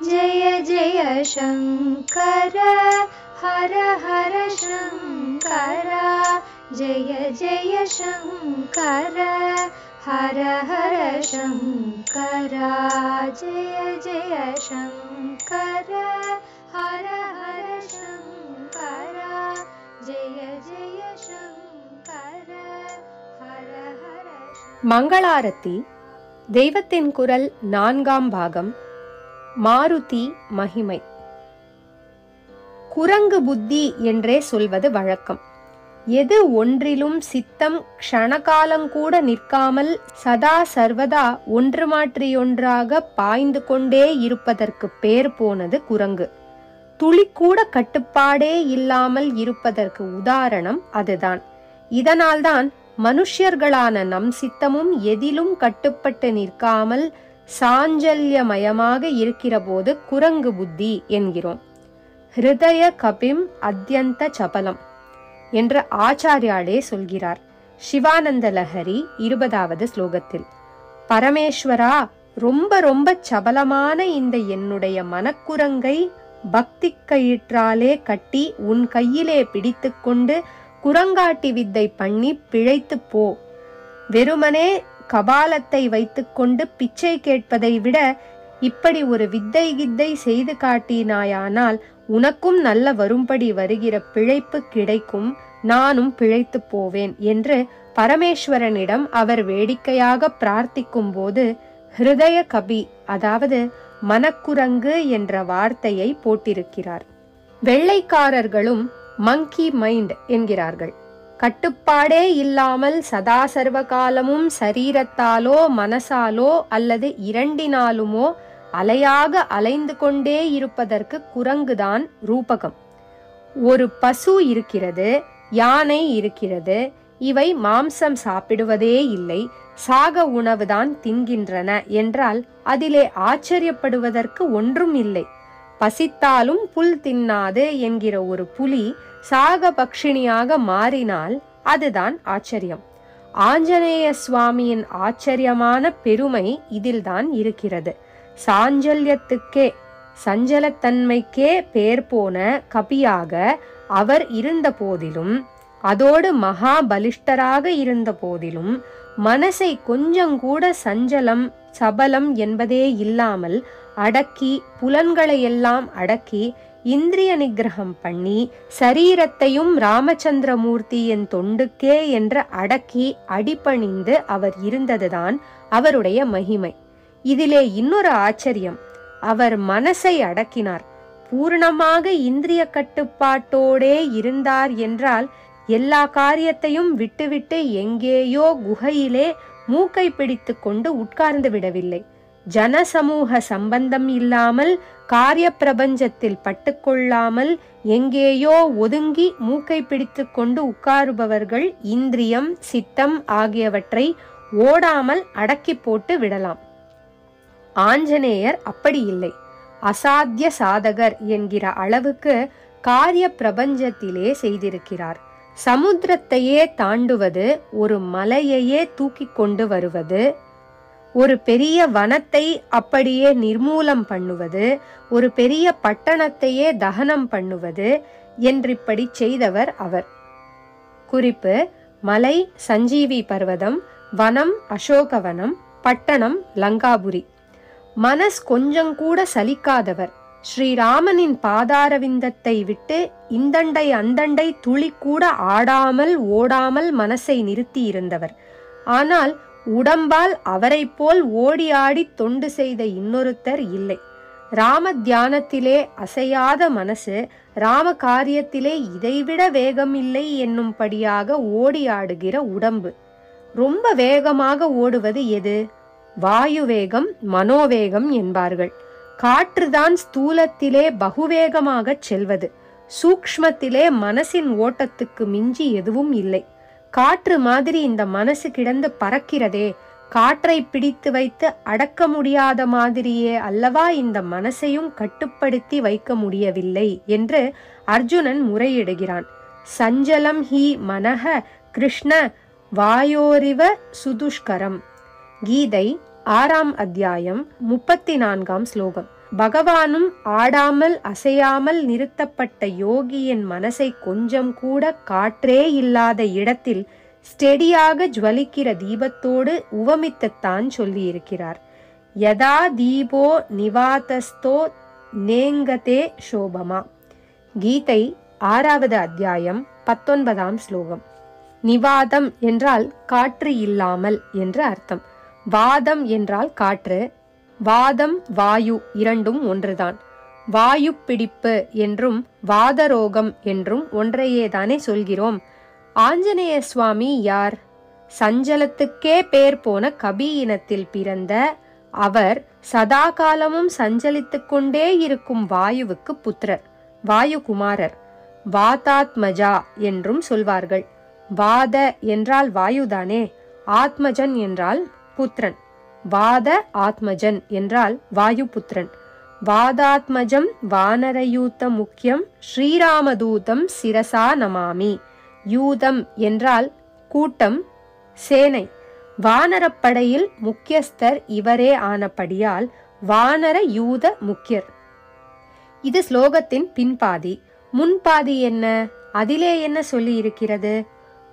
जय जय शङ्कर हर हर शङ्कर जय जय शङ्कर हर हर शङ्कर जय जय शङ्कर हर हर शङ्कर जय जय शङ्कर हर हर மங்களாரத்தி தெய்வத்தின் குரல் 4ஆம் பாகம். மாருதி மகிமை. குரங்கு புத்தி என்றே சொல்வது வழக்கம். எது ஒன்றிலும் சித்தம் க்ஷணகாலங்கூட நிற்காமல் சதா சர்வதா ஒன்று மாற்றியொன்றாக பாய்ந்து கொண்டே இருப்பதற்கு பேர் போனது குரங்கு. துளிக்கூட கட்டுப்பாடே இல்லாமல் இருப்பதற்கு உதாரணம் அதுதான். இதனால்தான் மனுஷ்யர்களான நம் சித்தமும் எதிலும் கட்டுப்பட்டு நிற்காமல் சாஞ்சல்யமயமாக இருக்கிற போது குரங்கு புத்தி என்கிறோம். ஹிருதய கபிம் அத்யந்த சபலம் என்ற ஆச்சாரியாலே சொல்கிறார் சிவானந்த லஹரி 20வது ஸ்லோகத்தில். பரமேஸ்வரா, ரொம்ப ரொம்ப சபலமான இந்த என்னுடைய மனக்குரங்கை பக்தி கயிற்றாலே கட்டி உன் கையிலே பிடித்து கொண்டு குரங்காட்டி வித்தை பண்ணி பிழைத்து போ. வெறுமனே கபாலத்தை வைத்துக்கொண்டு பிச்சை கேட்பதை விட இப்படி ஒரு வித்தை கித்தை செய்து காட்டினாயானால் உனக்கும் நல்ல வரும்படி வருகிற பிழைப்பு கிடைக்கும், நானும் பிழைத்து போவேன் என்று பரமேஸ்வரனிடம் அவர் வேடிக்கையாக பிரார்த்திக்கும் போது ஹிருதய கபி, அதாவது மனக்குரங்கு என்ற வார்த்தையை போட்டிருக்கிறார். வெள்ளைக்காரர்களும் மங்கி மைண்ட் என்கிறார்கள். கட்டுப்பாடே இல்லாமல் சதா சர்வ காலமும் சரீரத்தாலோ மனசாலோ அல்லது இரண்டினாலுமோ அலையாக அலைந்து கொண்டே இருப்பதற்கு குரங்குதான் ரூபகம். ஒரு பசு இருக்கிறது, யானை இருக்கிறது. இவை மாம்சம் சாப்பிடுவதே இல்லை, சாக உணவுதான் தின்கின்றன என்றால் அதிலே ஆச்சரியப்படுவதற்கு ஒன்றும் இல்லை. பசித்தாலும் புல் தின்னாது என்கிற ஒரு புலி சாக பக்ஷிணியாக மாறினால் அதுதான் ஆச்சரியம். ஆஞ்சநேய சுவாமியின் ஆச்சரியமான பெருமை இதில்தான் இருக்கிறது. சாஞ்சல்யத்துக்கே சஞ்சலத்தன்மைக்கே பேர் போன கபியாக அவர் இருந்த போதிலும், அதோடு மகா பலிஷ்டராக இருந்த போதிலும், மனசை கொஞ்சம் கூட சஞ்சலம் சபலம் என்பதே இல்லாமல் அடக்கி, புலன்களையெல்லாம் அடக்கி, இந்திரிய நிகிரகம் பண்ணி, சரீரத்தையும் ராமச்சந்திரமூர்த்தியின் தொண்டுக்கே என்று அடக்கி அடிபணிந்து அவர் இருந்ததுதான் அவருடைய மகிமை. இதிலே இன்னொரு ஆச்சரியம், அவர் மனசை அடக்கினார். பூர்ணமாக இந்திரிய கட்டுப்பாட்டோடே இருந்தார் என்றால் எல்லா காரியத்தையும் விட்டுவிட்டு எங்கேயோ குகையிலே மூக்கை பிடித்து கொண்டு உட்கார்ந்து விடவில்லை. ஜனசமூக சம்பந்தம் இல்லாமல், காரிய பிரபஞ்சத்தில் பட்டுக்கொள்ளாமல் எங்கேயோ ஒதுங்கி மூக்கை பிடித்து கொண்டு உட்காருபவர்கள் இந்திரியம் சித்தம் ஆகியவற்றை ஓடாமல் அடக்கி போட்டு விடலாம். ஆஞ்சநேயர் அப்படி இல்லை. அசாத்திய சாதகர் என்கிற அளவுக்கு காரிய பிரபஞ்சத்திலே செய்திருக்கிறார். சமுத்திரத்தையே தாண்டுவது, ஒரு மலையையே தூக்கி கொண்டு வருவது, ஒரு பெரிய வனத்தை அப்படியே நிர்மூலம் பண்ணுவது, ஒரு பெரிய பட்டணத்தையே தகனம் பண்ணுவது என்றிப்படி செய்தவர் அவர். குறிப்பு: மலை சஞ்சீவி பர்வதம், வனம் அசோகவனம், பட்டணம் லங்காபுரி. மனஸ் கொஞ்சம் கூட சலிக்காதவர். ஸ்ரீராமனின் பாதாரவிந்தத்தை விட்டு இந்தண்டை அந்தண்டை துளி கூட ஆடாமல் ஓடாமல் மனசை நிறுத்தி இருந்தவர். ஆனால் உடம்பால் அவரை போல் ஓடி ஆடி தொண்டு செய்த இன்னொருத்தர் இல்லை. ராம தியானத்திலே அசையாத மனசு ராம காரியத்திலே இதைவிட வேகம் இல்லை என்னும்படியாக ஓடி ஆடுகிற உடம்பு. ரொம்ப வேகமாக ஓடுவது எது? வாயு வேகம், மனோவேகம் என்பார்கள். காற்றுதான் ஸ்தூலத்திலே பகுவேகமாக செல்வது. சூக்ஷ்மத்திலே மனசின் ஓட்டத்துக்கு மிஞ்சி எதுவும் இல்லை. காற்று மாதிரி இந்த மனசு கிடந்து பறக்கிறதே, காற்றை பிடித்து வைத்து அடக்க முடியாத மாதிரியே அல்லவா இந்த மனசையும் கட்டுப்படுத்தி வைக்க முடியவில்லை என்று அர்ஜுனன் முறையிடுகிறான். சஞ்சலம் ஹி மனஹ கிருஷ்ண வாயோரிவ சுதுஷ்கரம். கீதை 6ஆம் அத்தியாயம் 34ஆம் ஸ்லோகம். பகவானும் ஆடாமல் அசையாமல் நிறுத்தப்பட்ட யோகியின் மனசை கொஞ்சம் கூட காற்றே இல்லாத இடத்தில் ஸ்டெடியாக ஜுவலிக்கிற தீபத்தோடு உவமித்துத்தான் சொல்லியிருக்கிறார். யதா தீபோ நிவாதஸ்தோ நேங்கதே சோபமா. கீதை 6வது அத்தியாயம் 19ஆம் ஸ்லோகம். நிவாதம் என்றால் காற்று இல்லாமல் என்று அர்த்தம். வாதம் என்றால் காற்று. வாதம் வாயு இரண்டும் ஒன்றுதான். வாயு பிடிப்பு என்றும் வாதரோகம் என்றும் ஒன்றையேதானே சொல்கிறோம். ஆஞ்சநேய சுவாமி யார்? சஞ்சலத்துக்கே பேர் போன கபி இனத்தில் பிறந்த அவர் சதா காலமும் சஞ்சலித்துக் கொண்டே இருக்கும் வாயுவுக்கு புத்திரர், வாயுகுமாரர். வாதாத்மஜா என்றும் சொல்வார்கள். வாத என்றால் வாயுதானே, ஆத்மஜன் என்றால் புத்திரன். வாத ஆத்மஜன் என்றால் வாயுபுத்திரன். வாதாத்மஜம் வானரயூத முக்கியம் ஸ்ரீராமதூதம் சிரசா நமாமி. யூதம் என்றால் கூட்டம், சேனை. வானரப்படையில் முக்கியஸ்தர் இவரே ஆனபடியால் வானர யூத முக்கியர். இது ஸ்லோகத்தின் பின்பாதி. முன்பாதி என்ன? அதிலே என்ன சொல்லி இருக்கிறது?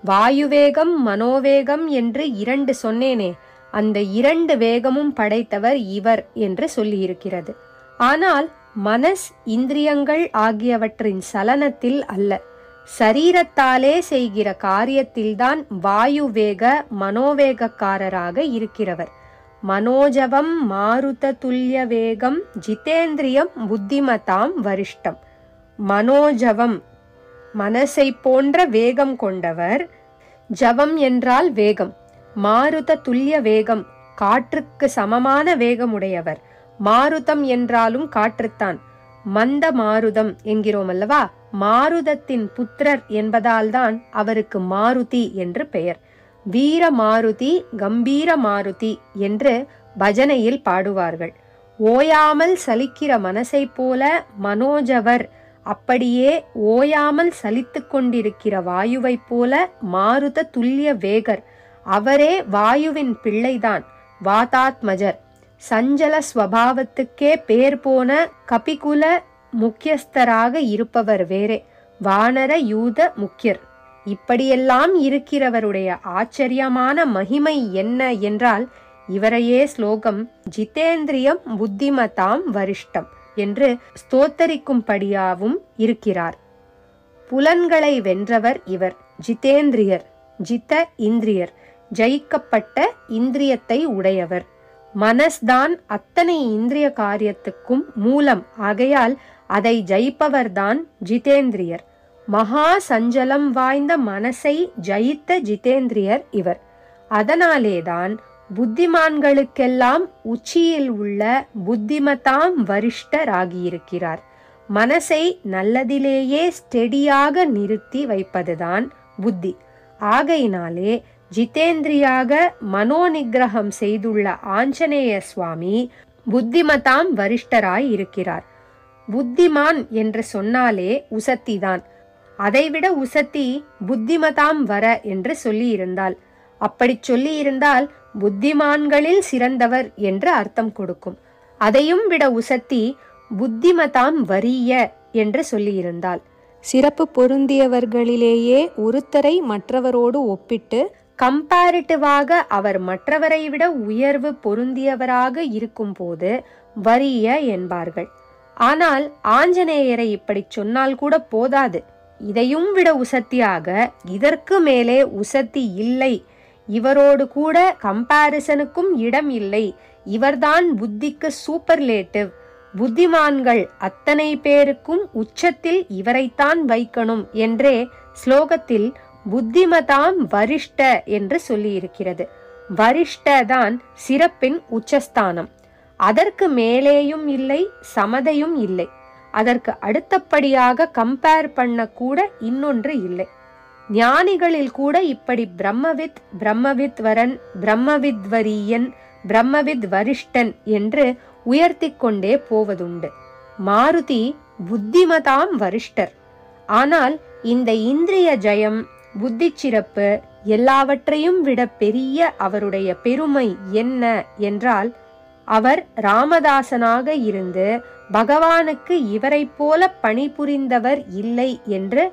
வாயுவேகம் மனோவேகம் என்று 2 சொன்னேனே, அந்த 2 வேகமும் படைத்தவர் இவர் என்று சொல்லியிருக்கிறது. ஆனால் மனஸ் இந்திரியங்கள் ஆகியவற்றின் சலனத்தில் அல்ல, சரீரத்தாலே செய்கிற காரியத்தில்தான் வாயு வேக மனோவேகக்காரராக இருக்கிறவர். மனோஜவம் மாருத துல்லிய வேகம் ஜிதேந்திரியம் புத்திமதாம் வரிஷ்டம். மனோஜவம் மனசை போன்ற வேகம் கொண்டவர். ஜவம் என்றால் வேகம். மாருத துல்லிய வேகம் காற்றுக்கு சமமான வேகமுடையவர். மாருதம் என்றாலும் காற்றுத்தான். மந்த மாருதம் என்கிறோம் அல்லவா? மாருதத்தின் புத்திரர் என்பதால்தான் அவருக்கு மாருதி என்று பெயர். வீர மாருதி கம்பீர மாருதி என்று பஜனையில் பாடுவார்கள். ஓயாமல் சலிக்கிற மனசை போல மனோஜவர், அப்படியே ஓயாமல் சலித்துக் கொண்டிருக்கிற வாயுவைப் போல மாருத துல்லிய வேகர். அவரே வாயுவின் பிள்ளைதான், வாதாத்மஜர். சஞ்சல ஸ்வபாவத்துக்கே பேர் போன கபிகுல முக்கியஸ்தராக இருப்பவர் வேறே, வானர யூத முக்கியர். இப்படியெல்லாம் இருக்கிறவருடைய ஆச்சரியமான மகிமை என்ன என்றால், இவரையே ஸ்லோகம் ஜிதேந்திரியம் புத்திமதாம் வரிஷ்டம் என்று ஸ்தோத்தரிக்கும்படியாவும் இருக்கிறார். புலன்களை வென்றவர் இவர், ஜிதேந்திரியர். ஜித இந்திரியர், ஜெயிக்கப்பட்ட இந்திரியத்தை உடையவர். மனஸ்தான் அத்தனை இந்திரிய காரியத்துக்கும் மூலம். ஆகையால் அதை ஜெயிப்பவர்தான் ஜிதேந்திரியர். மகா சஞ்சலம் வாய்ந்த மனசை ஜெயித்த ஜிதேந்திரியர் இவர். அதனாலேதான் புத்திமான்களுக்கெல்லாம் உச்சியில் உள்ள புத்திமதாம் வரிஷ்டராகியிருக்கிறார். மனசை நல்லதிலேயே ஸ்டெடியாக நிறுத்தி வைப்பதுதான் புத்தி. ஆகையினாலே ஜிதேந்திரியாக மனோநிகிரகம் செய்துள்ள ஆஞ்சநேய சுவாமி புத்திமதாம் வரிஷ்டராய் இருக்கிறார். புத்திமான் என்று சொன்னாலே உசத்திதான். அதைவிட உசத்தி புத்திமதாம் வர என்று சொல்லி இருந்தால், அப்படி சொல்லி இருந்தால் புத்திமான்களில் சிறந்தவர் என்று அர்த்தம் கொடுக்கும். அதையும் விட உசத்தி புத்திமதாம் வரிய என்று சொல்லியிருந்தால், சிறப்பு பொருந்தியவர்களிலேயே ஒருத்தரை மற்றவரோடு ஒப்பிட்டு கம்பேரிட்டிவாக அவர் மற்றவரை விட உயர்வு பொருந்தியவராக இருக்கும் போது வரிய என்பார்கள். ஆனால் ஆஞ்சநேயரை இப்படி சொன்னால் கூட போதாது. இதையும் விட உசத்தியாக, இதற்கு மேலே உசத்தி இல்லை, இவரோடு கூட கம்பாரிசனுக்கும் இடம் இல்லை, இவர்தான் புத்திக்கு சூப்பர்லேட்டிவ், புத்திமான்கள் அத்தனை பேருக்கும் உச்சத்தில் இவரைத்தான் வைக்கணும் என்றே ஸ்லோகத்தில் புத்திமதாம் வரிஷ்ட என்று சொல்லியிருக்கிறது. வரிஷ்ட தான் சிறப்பின் உச்சஸ்தானம். அதற்கு மேலேயும் இல்லை, சமதையும் இல்லை. அதற்கு அடுத்தபடியாக கம்பேர் பண்ண கூட இன்னொன்று இல்லை. ஞானிகளில் கூட இப்படி பிரம்மவித், பிரம்மவித் வரன், பிரம்மவித் வரியன், பிரம்மவித் வரிஷ்டன் என்று உயர்த்தி கொண்டே போவதுண்டு. மாருதி புத்திமதாம் வரிஷ்டர். ஆனால் இந்த இந்திரிய ஜெயம், புத்தி சிறப்பு எல்லாவற்றையும் விட பெரிய அவருடைய பெருமை என்ன என்றால், அவர் ராமதாசனாக இருந்து பகவானுக்கு இவரைப் போல பணிபுரிந்தவர் இல்லை என்று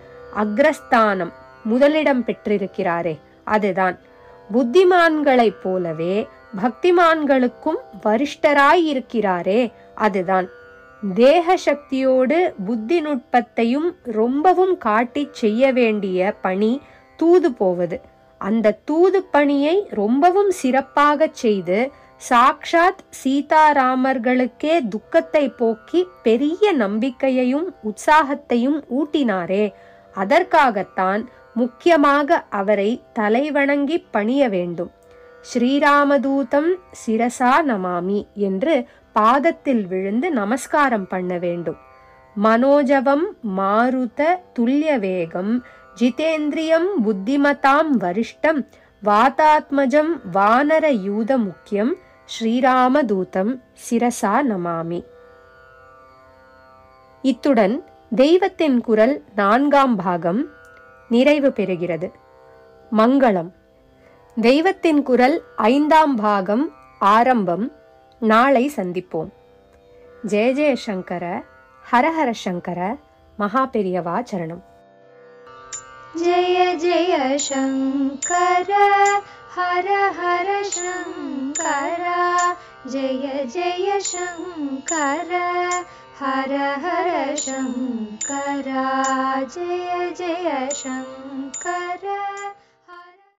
அக்ரஸ்தானம் முதலிடம் பெற்றிருக்கிறாரே, அதுதான். புத்திமான்களைப் போலவே பக்திமான்களுக்கும் வரிஷ்டராயிருக்கிறாரே, அதுதான். தேக சக்தியோடு புத்தி நுட்பத்தையும் ரொம்பவும் காட்டி செய்ய வேண்டிய பணி தூது போவது. அந்த தூது பணியை ரொம்பவும் சிறப்பாக செய்து சாக்ஷாத் சீதாராமர்களுக்கே துக்கத்தை போக்கி பெரிய நம்பிக்கையையும் உற்சாகத்தையும் ஊட்டினாரே, அதற்காகத்தான் முக்கியமாக அவரை தலைவணங்கி பணிய வேண்டும். ஸ்ரீராமதூதம் சிரசா நமாமி என்று பாதத்தில் விழுந்து நமஸ்காரம் பண்ண வேண்டும். மனோஜவம் மாருத துல்லிய வேகம் ஜிதேந்திரியம் புத்திமதாம் வரிஷ்டம் வாதாத்மஜம் வானர யூத முக்கியம் ஸ்ரீராமதூதம் சிரசா நமாமி. இத்துடன் தெய்வத்தின் குரல் 4ஆம் பாகம் நிறைவு பெறுகிறது. மங்களம். தெய்வத்தின் குரல் 5ஆம் பாகம் ஆரம்பம். நாளை சந்திப்போம். ஜெய ஜெய சங்கர, ஹரஹர சங்கர, மகா பெரியவா சரணம். जय जय शंकर हर हर शंकर, जय जय शंकर हर हर शंकर, जय जय शंकर.